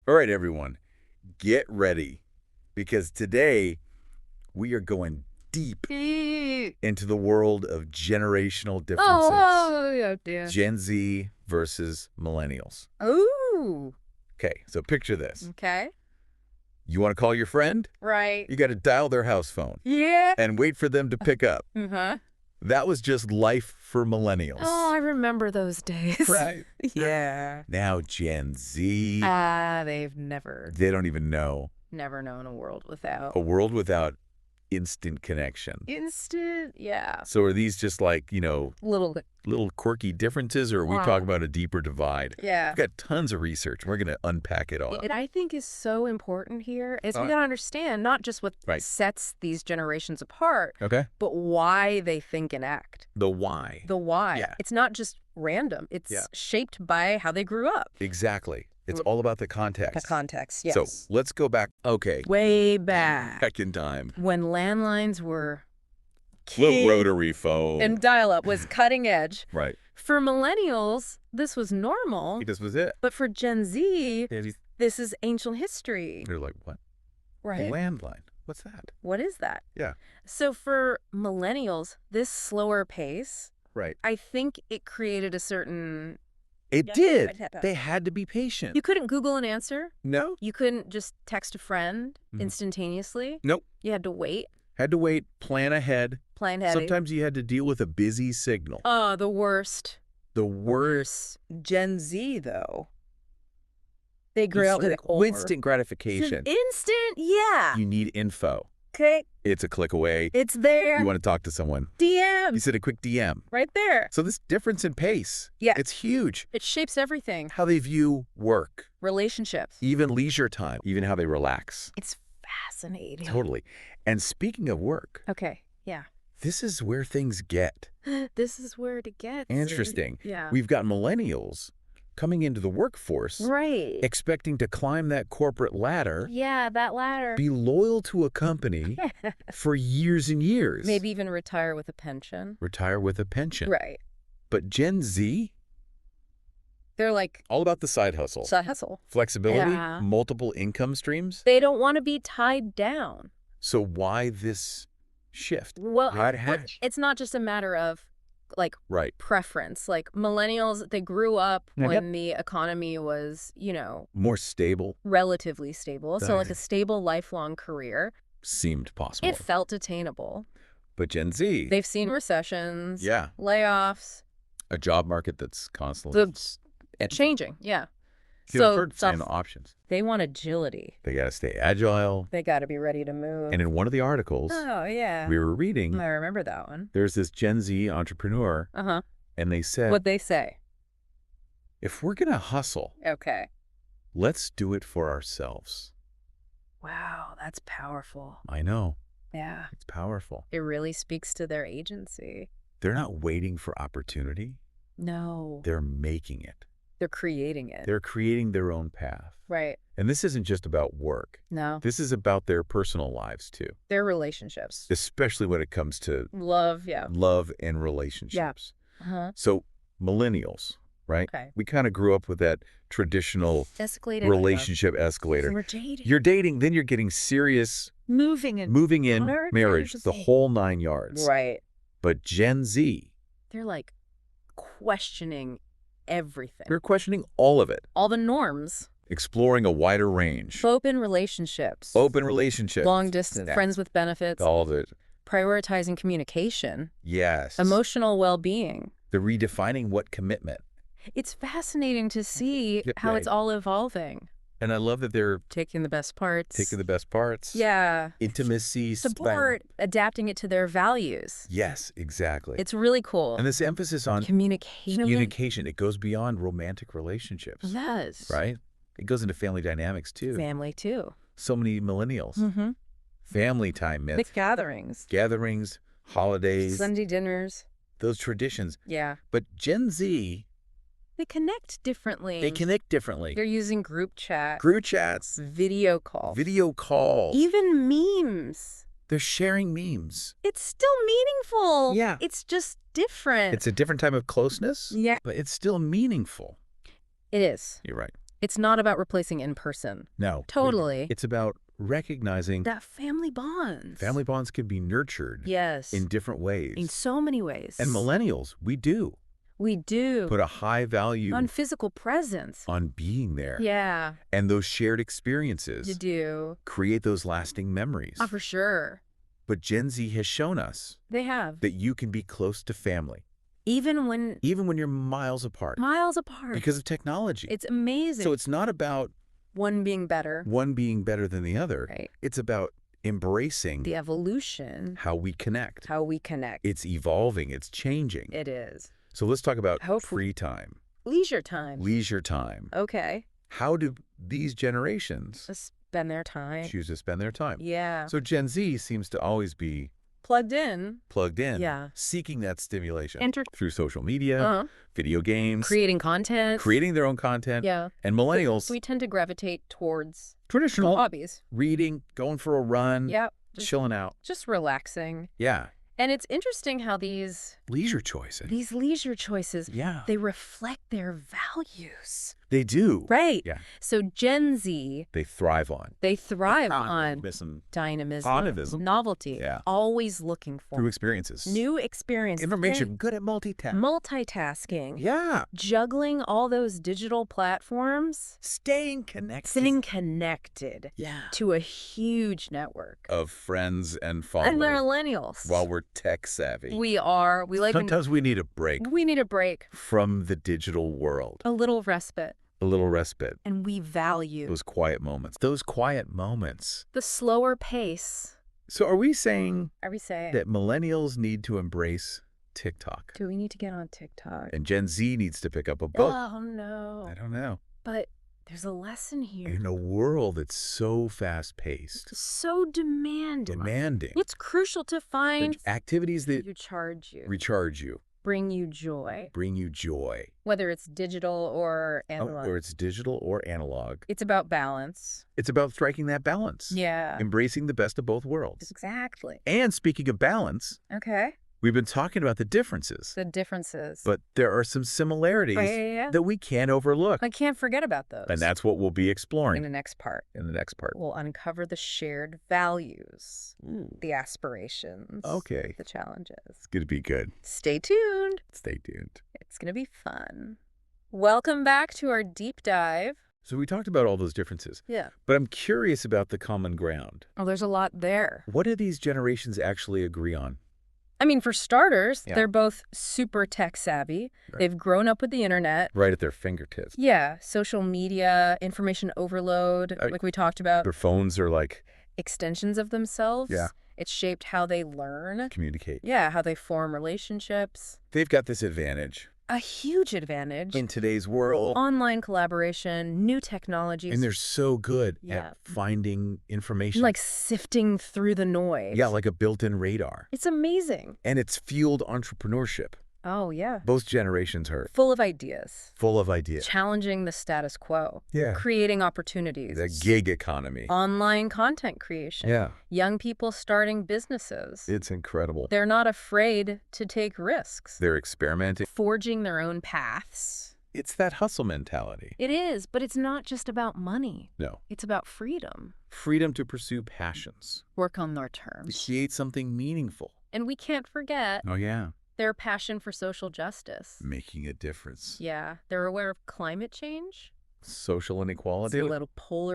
All right, everyone, get ready because today we are going deep into the world of generational differences. Oh, dear. Gen Z versus millennials. Ooh. Okay, so picture this. Okay. You want to call your friend? Right. You got to dial their house phone Yeah. and wait for them to pick up. Uh-huh. That was just life for millennials. Oh, I remember those days. Right. Yeah. Now Gen Z, They've never they don't even know. known a world without. A world without instant connection. Instant, yeah. So are these just like, Little, quirky differences, or are we Wow. talking about a deeper divide? yeah. We've got tons of research. We're going to unpack it all. What I think is so important here is we Oh. gotta understand not just what Right. sets these generations apart, Okay. but why they think and act. The why. The why. Yeah. It's not just random. It's Yeah. shaped by how they grew up. Exactly. It's all about the context. The context, yes. So let's go back. Okay. Way back Back in time. when landlines were Little king rotary phone. and dial-up was cutting edge. Right. For millennials, this was normal, This was it. but for Gen Z, They're this is ancient history. like, what? Right. Landline. What's that? What is that? Yeah. So for millennials, this slower pace, Right. I think it created a certain... It Yeah, did. I had that. They had to be patient. You couldn't Google an answer. No? You couldn't just text a friend Mhm. instantaneously. Nope. You had to wait, Had to wait, plan ahead. plan ahead. Sometimes you had to deal with a busy signal. Oh, the worst. The worst. Gen Z, though. They grew up with instant gratification. Instant, yeah. You need info. Okay, It's a click away. it's there. You want to talk to someone. DM, You send a quick DM. right there. So this difference in pace, Yeah. it's huge. It shapes everything. How they view work, Relationships. even leisure time, even how they relax. It's fascinating. Totally. And speaking of work, Okay, yeah. this is where things get This is where it gets. interesting. Yeah. We've got millennials coming into the workforce Right. expecting to climb that corporate ladder, Yeah, that ladder. be loyal to a company for years and years. Maybe even retire with a pension. Retire with a pension. Right. But Gen Z, They're like, all about the side hustle. side hustle. Flexibility, Yeah. multiple income streams. They don't want to be tied down. So why this shift? Well, Right. it's not just a matter of like Right. preference. Like millennials, they grew up Yep. when the economy was, More stable relatively stable. So like Right. a stable lifelong career. seemed possible. It felt attainable. But Gen Z, They've seen recessions, yeah, layoffs, a job market that's constantly changing. Yeah. You So heard saying the options. they want agility. They got to stay agile. They got to be ready to move. And in one of the articles Oh, yeah. we were reading, I remember that one. there's this Gen Z entrepreneur, Uh-huh. and they said, What'd they say? if we're going to hustle, Okay. let's do it for ourselves. Wow, that's powerful. I know. Yeah. It's powerful. It really speaks to their agency. They're not waiting for opportunity. No. They're making it. They're creating it. They're creating their own path. Right. And this isn't just about work. No. This is about their personal lives, too, Their relationships. especially when it comes to Love, yeah. love and relationships. Uh-huh. So millennials, right? Okay. We kind of grew up with that traditional Escalated. relationship escalator. We're dating. You're dating, then you're getting serious, moving and moving in, marriage, the Right. whole 9 yards. Right. But Gen Z, They're like questioning everything. they're questioning all of it, All the norms. exploring a wider range. Open relationships. Open relationships. Long distance. Yeah. Friends with benefits. All of it. Prioritizing communication. Yes. Emotional well-being. They're redefining what commitment. It's fascinating to see Yeah, how right. it's all evolving. And I love that they're Taking the best parts. taking the best parts. Yeah. Intimacy. Support, adapting it to their values. Yes, exactly. It's really cool. And this emphasis on Communication. it goes beyond romantic relationships, It does. right? It goes into family dynamics, too. Family, too. So many millennials. Mm-hmm. Family time Big myths, gatherings. gatherings, holidays, Sunday dinners. those traditions. Yeah. But Gen Z, They connect differently. they connect differently. They're using group chat. Group chats, Video call. video calls. Even memes. They're sharing memes. It's still meaningful. Yeah. It's just different. It's a different type of closeness, Yeah. but it's still meaningful. It is. You're right. It's not about replacing in person. No. Totally. It's about recognizing That family bonds. family bonds can be nurtured Yes. in different ways. In so many ways. And millennials, we do We do. put a high value On physical presence. on being there. Yeah. And those shared experiences You do. create those lasting memories. Oh, for sure. But Gen Z has shown us They have. that you can be close to family, Even when you're miles apart miles apart. because of technology. It's amazing. So it's not about one being better. one being better than the other. Right. It's about embracing The evolution. how we connect. How we connect. It's evolving. It's changing. It is. So let's talk about Hopefully. free time, Leisure time. leisure time. Okay. How do these generations Just spend their time. choose to spend their time? Yeah. So Gen Z seems to always be Plugged in. plugged in, Yeah. seeking that stimulation Enter. through social media, Uh-huh. video games, Creating content. creating their own content. Yeah. And millennials, We tend to gravitate towards traditional hobbies. reading, going for a run, Yeah. chilling out. Just relaxing. Yeah. And it's interesting how these Leisure choices. leisure choices, Yeah. they reflect their values. They do. Right. Yeah. So Gen Z, They thrive on. they thrive on Dynamism dynamism, novelty, Yeah. always looking for through experiences. new experiences. Information. Good at multitasking. Multitasking. Yeah. Juggling all those digital platforms. Staying connected. Sitting connected Yeah. to a huge network. Of friends and And followers millennials. while we're tech savvy. We are. We like Sometimes we need a break we need a break. from the digital world. A little respite. A little respite. And we value Those quiet moments. Those quiet moments. the slower pace. So are we saying Are we saying? that millennials need to embrace TikTok Do we need to get on TikTok? and Gen Z needs to pick up a book? Oh, no. I don't know. But there's a lesson here. In a world that's so fast-paced, So demanding. It's crucial to find activities that recharge you, bring you joy, bring you joy, whether it's digital or analog. or it's digital or analog. It's about balance. It's about striking that balance, Yeah. embracing the best of both worlds. Exactly. And speaking of balance, Okay. we've been talking about the differences, The differences. but there are some similarities Yeah. that we can't overlook. I can't forget about those. And that's what we'll be in exploring the next part. We'll We'll uncover the shared values, the aspirations, Okay. the challenges. It's going to be good. Stay tuned. Stay tuned. It's going to be fun. Welcome back to our deep dive. So we talked about all those differences, Yeah. but I'm curious about the common ground. Oh, there's a lot there. What do these generations actually agree on? I mean, for starters, Yeah. they're both super tech savvy. Right. They've grown up with the internet. Right at their fingertips. Yeah, social media, information overload, like we talked about, Their phones are like extensions of themselves. Yeah. It's shaped how they learn. communicate. Yeah, how they form relationships. They've got this advantage A huge advantage. in today's world. Online collaboration, new technologies. And they're so good Yeah. at finding information. like sifting through the noise. Yeah, like a built-in radar. It's amazing. And it's fueled entrepreneurship. Oh, yeah. Both generations are Full of ideas. full of ideas. Challenging the status quo. Yeah. Creating opportunities. The gig economy. Online content creation. Yeah. Young people starting businesses. It's incredible. They're not afraid to take risks. They're experimenting. Forging their own paths. It's that hustle mentality. It is, but it's not just about money. No. It's about freedom. Freedom to pursue passions. Work on their To terms. create something meaningful. And we can't forget Oh, yeah. their passion for social justice. Making a difference. Yeah, they're aware of climate change, Social inequality. a little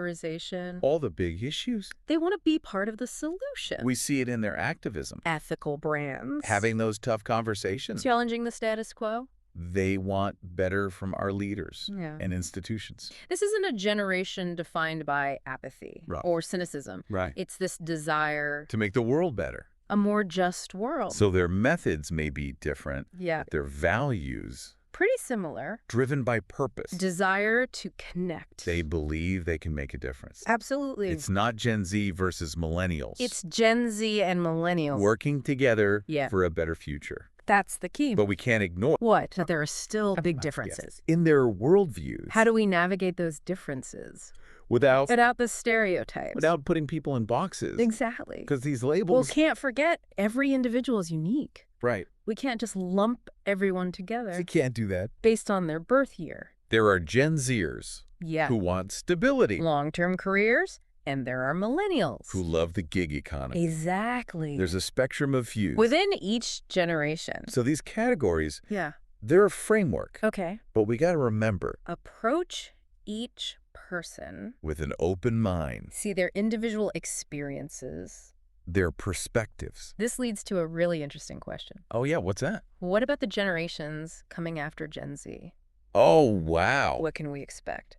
polarization. All the big issues. They want to be part of the solution. We see it in their activism. Ethical brands. Having those tough conversations. Challenging the status quo. They want better from our leaders Yeah. and institutions. This isn't a generation defined by apathy Right. or cynicism. Right. It's this desire, To make the world better. a more just world. So their methods may be different. Yeah, Their values, pretty similar. driven by purpose. Desire to connect. They believe they can make a difference. Absolutely. It's not Gen Z versus millennials. It's Gen Z and millennials. working together Yeah. for a better future. That's the key. But we can't ignore What? That there are still big Yes. differences. in their worldviews. How do we navigate those differences? without the stereotypes. putting people in boxes. Exactly. Because these Well, labels. can't forget, every individual is unique. Right. We can't just lump everyone You together can't do that. based on their birth year. There are Gen Zers Yeah. who want stability, Long-term careers, and there are millennials. who love the gig economy. Exactly. There's a spectrum of views. Within each generation. So these categories, Yeah. they're a framework. Okay. But we got to remember, Approach each person. with an open mind, See their individual experiences. their perspectives. This leads to a really interesting question. Oh, yeah, what's that? What about the generations coming after Gen Z? Oh, wow. What can we expect?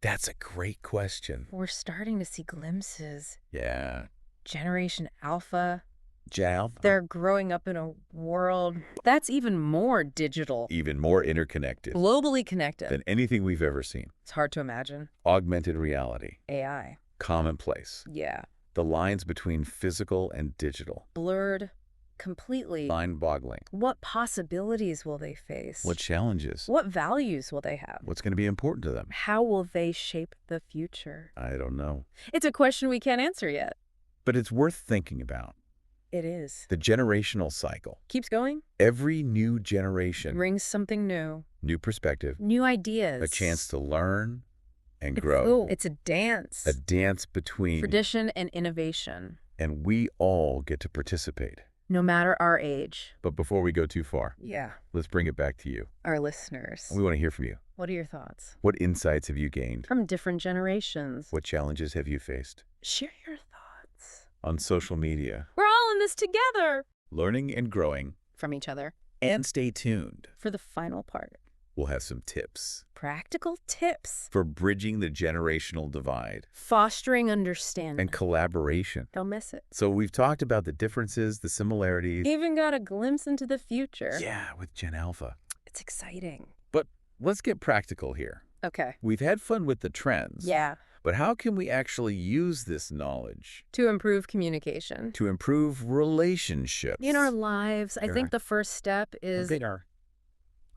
That's a great question. We're starting to see glimpses. Yeah. Generation Alpha, Jal? they're growing up in a world that's even more digital, Even more interconnected globally connected. than anything we've ever seen. It's hard to imagine. Augmented reality. AI. Commonplace. Yeah. The lines between physical and digital. Blurred completely. Mind-boggling. What possibilities will they face? What challenges? What values will they have? What's going to be important to them? How will they shape the future? I don't know. It's a question we can't answer yet. But it's worth thinking about. It is. The generational cycle. Keeps going. Every new generation, Brings something new. new perspective, New ideas. a chance to learn and It's- grow. It's a dance. A dance between, Tradition and innovation. and we all get to participate. No matter our age. But before we go too far, Yeah. let's bring it back to you. Our listeners. We want to hear from you. What are your thoughts? What insights have you gained? From different generations. What challenges have you faced? Share your thoughts. On social media, We're all in this together. learning and growing. From each other. And stay tuned. For the final part. We'll have some tips Practical tips. for bridging the generational divide Fostering understanding. and collaboration. Don't miss it. So we've talked about the differences, the similarities. Even got a glimpse into the future. Yeah, with Gen Alpha. It's exciting. But let's get practical here. Okay. We've had fun with the trends. Yeah. But how can we actually use this knowledge To improve communication. to improve relationships? In our lives, I think the first step is our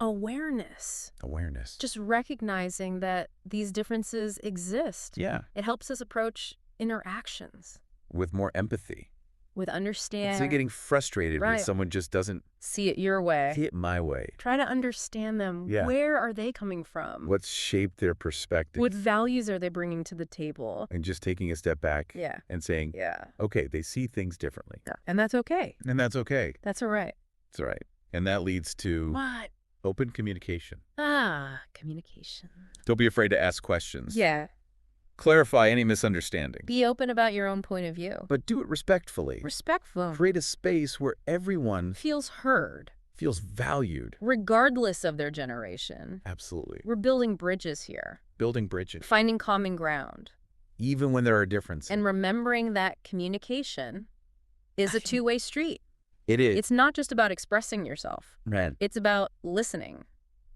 awareness. awareness. Just recognizing that these differences exist. Yeah, It helps us approach interactions with more empathy. with Instead understand. of getting frustrated when Right. someone just doesn't See it your way. see it my way. Try to understand them. Yeah. Where are they coming from? What's shaped their perspective? What values are they bringing to the table? And just taking a step back Yeah. and saying, Yeah. okay, they see things differently. And that's okay. And that's okay. That's all right. It's all right. And that leads to What? open communication. Communication. Don't be afraid to ask questions. Yeah. Clarify any misunderstanding. Be open about your own point of view. But do it respectfully. Respectful. Create a space where everyone Feels heard, feels valued. regardless of their generation. Absolutely. We're building bridges here, Building bridges. finding common ground, Even when there are differences. and remembering that communication is a two-way street. It is. It's not just about expressing yourself. Man, It's about listening.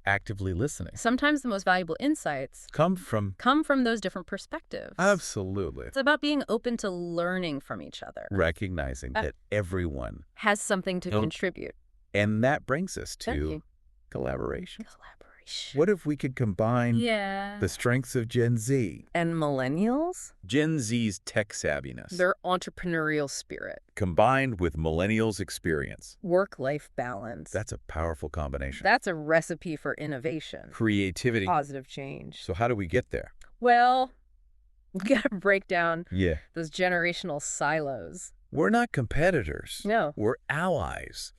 actively listening. Sometimes the most valuable insights Come from. come from those different perspectives. Absolutely. It's about being open to learning from each other. Recognizing that everyone. Has something to Don't- contribute. And that brings us Thank to you. collaboration. Collaboration. What if we could combine Yeah. the strengths of Gen Z? And millennials? Gen Z's tech savviness. Their entrepreneurial spirit. Combined with millennials' experience. Work-life balance. That's a powerful combination. That's a recipe for innovation. Creativity. Positive change. So how do we get there? Well, we gotta break down Yeah. those generational silos. We're not competitors. No. We're allies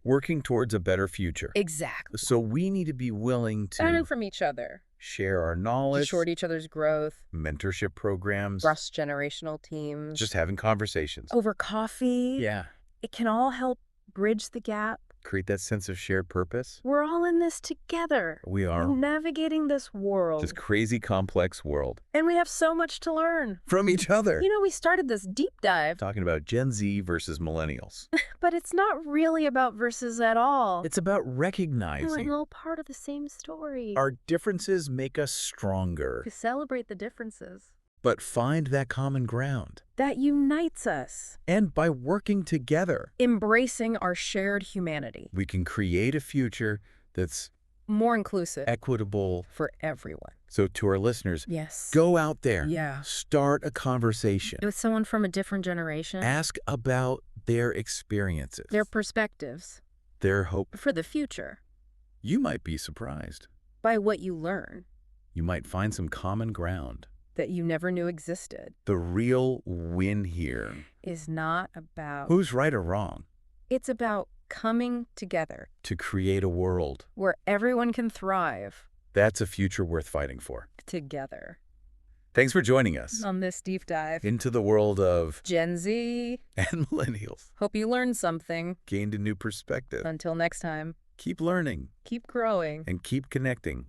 working towards a better future. Exactly. So we need to be willing Learn to from each other. share our To knowledge, short each other's growth. mentorship programs, Cross-generational teams. just having conversations. over coffee. Yeah. It can all help bridge the gap. Create that sense of shared purpose. We're all in this together. We are. Navigating this world. This crazy complex world. And we have so much to learn. From each other. You know, we started this deep dive, Talking about Gen Z versus millennials. but it's not really about versus at all. It's about We're recognizing all part of the same story. our differences make us stronger, We celebrate the differences. but find that common ground. That unites us. And by working together, Embracing our shared humanity. we can create a future that's More inclusive equitable. for everyone. So to our listeners, Yes. go out there, Yeah. start a conversation, With someone from a different generation. ask about their experiences, Their perspectives their hope. for the future You might be surprised. by what you learn. You might find some common ground. that you never knew existed. The real win here Is not about... who's right or wrong It's about coming together to create a world. where everyone can thrive That's a future worth fighting for. together. Thanks for joining us On this deep dive, into the world of Gen Z, and millennials. hope you learned something. Gained a new perspective. Until next time, Keep learning keep growing. and keep connecting.